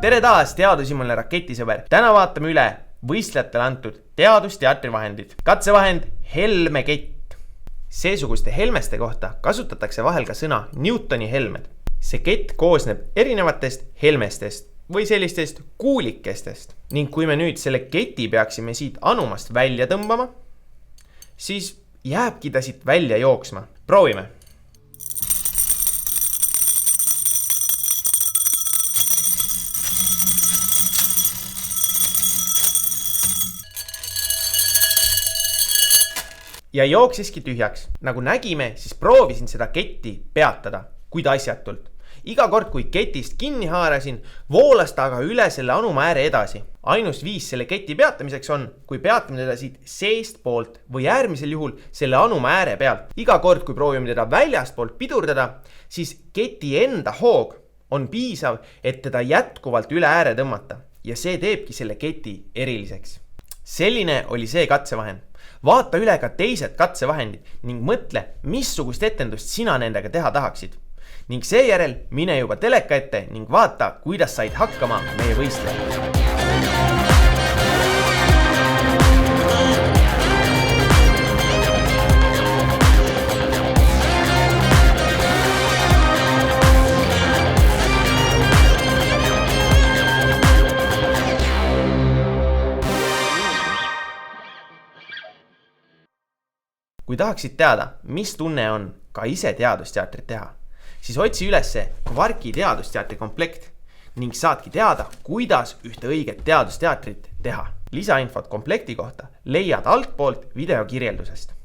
tere taas, teadusimune raketisõber. Täna vaatame üle võistlejatele antud teadusteatri vahendid. Katsevahend Helme kett. Seesuguste helmeste kohta kasutatakse vahel ka sõna Newtoni helmed. See kett koosneb erinevatest helmestest või sellistest kuulikestest. Ning kui me nüüd selle keti peaksime siit anumast välja tõmbama, siis jääbki ta siit välja jooksma. Proovime. Ja jooksiski tühjaks. Nagu nägime, siis proovisin seda ketti peatada, kuid asjatult. Iga kord, kui ketist kinni haarasin, voolas ta aga üle selle anumääre edasi. Ainus viis selle keti peatamiseks on, kui peatame teda siit seest poolt või äärmisel juhul selle anumääre pealt. Iga kord, kui proovime teda väljast poolt pidurdada, siis keti enda hoog on piisav, et teda jätkuvalt üle ääre tõmmata. Ja see teebki selle keti eriliseks. Selline oli see katsevahend. Vaata üle ka teised katsevahendid ning mõtle, missugust etendust sina nendega teha tahaksid. Ning seejärel mine juba teleka ette ning vaata, kuidas said hakkama meie võistlejad. Kui tahaksid teada, mis tunne on ka ise teadusteatrit teha, siis otsi ülesse Kvarki teadusteatri komplekt ning saadki teada, kuidas ühte õiget teadusteatrit teha. Lisainfot komplekti kohta leiad altpoolt videokirjeldusest.